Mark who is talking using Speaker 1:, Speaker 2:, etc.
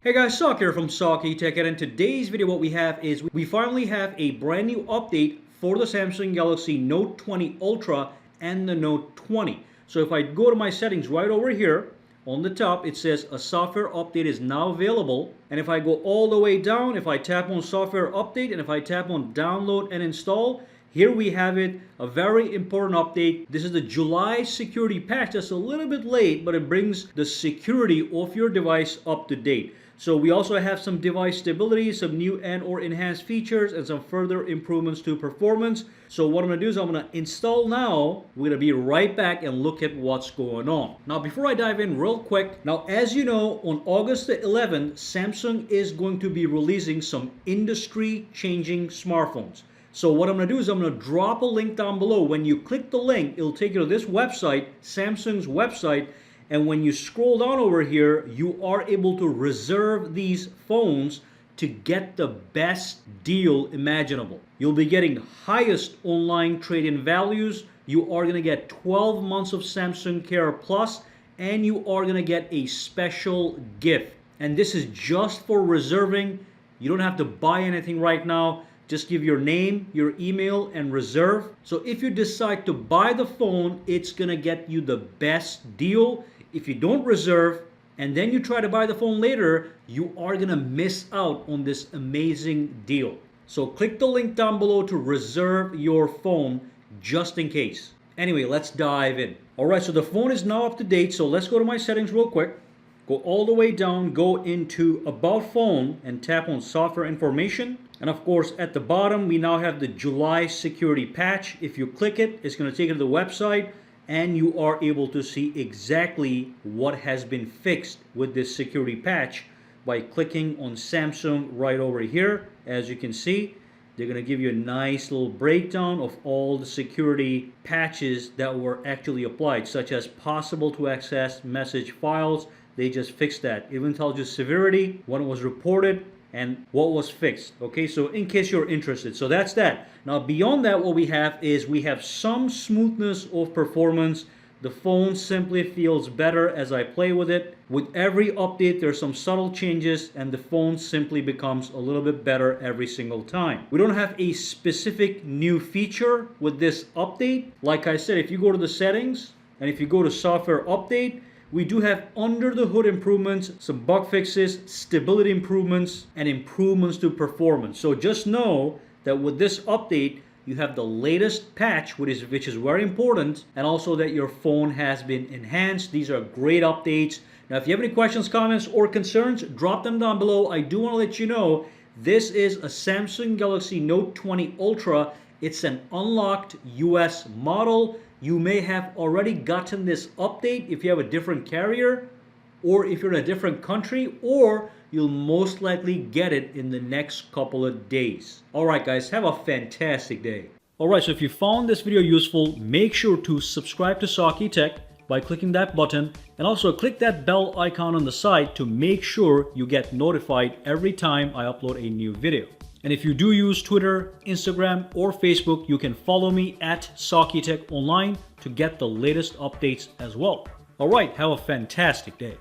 Speaker 1: Hey guys, Sak here from SAKITECH, and in today's video what we have is we finally have a brand new update for the Samsung Galaxy Note 20 Ultra and the Note 20. So if I go to my settings right over here, on the top it says a software update is now available, and if I go all the way down, if I tap on software update and if I tap on download and install, here we have it, a very important update. This is the July security patch. That's a little bit late, but it brings the security of your device up to date. So we also have some device stability, some new and or enhanced features, and some further improvements to performance. So what I'm going to do is I'm going to install now. We're going to be right back and look at what's going on. Now before I dive in real quick, now as you know, on August the 11th, Samsung is going to be releasing some industry-changing smartphones. So what I'm going to do is I'm going to drop a link down below. When you click the link, it'll take you to this website, Samsung's website. And when you scroll down over here, you are able to reserve these phones to get the best deal imaginable. You'll be getting highest online trade-in values. You are going to get 12 months of Samsung Care Plus, and you are going to get a special gift. And this is just for reserving. You don't have to buy anything right now. Just give your name, your email, and reserve. So if you decide to buy the phone, it's going to get you the best deal. If you don't reserve and then you try to buy the phone later, you are going to miss out on this amazing deal. So click the link down below to reserve your phone just in case. Anyway, let's dive in. Alright, so the phone is now up to date. So let's go to my settings real quick. Go all the way down, go into About Phone and tap on Software Information. And of course, at the bottom, we now have the July security patch. If you click it, it's going to take you to the website, and you are able to see exactly what has been fixed with this security patch by clicking on Samsung right over here. As you can see, they're going to give you a nice little breakdown of all the security patches that were actually applied, such as possible to access message files. They just fixed that. It even tells you severity, when it was reported, and what was fixed. Okay, so in case you're interested. So that's that. Now beyond that, what we have is we have some smoothness of performance. The phone simply feels better as I play with it. With every update, there's some subtle changes, and the phone simply becomes a little bit better every single time. We don't have a specific new feature with this update. Like I said, if you go to the settings and if you go to software update, we do have under the hood improvements, some bug fixes, stability improvements, and improvements to performance. So just know that with this update, you have the latest patch, which is very important, and also that your phone has been enhanced. These are great updates. Now, if you have any questions, comments, or concerns, drop them down below. I do want to let you know, this is a Samsung Galaxy Note 20 Ultra. It's an unlocked US model. You may have already gotten this update if you have a different carrier, or if you're in a different country, or you'll most likely get it in the next couple of days. Alright guys, have a fantastic day. Alright, so if you found this video useful, make sure to subscribe to SAKITECH by clicking that button, and also click that bell icon on the side to make sure you get notified every time I upload a new video. And if you do use Twitter, Instagram, or Facebook, you can follow me at SAKITECH Online to get the latest updates as well. Alright, have a fantastic day.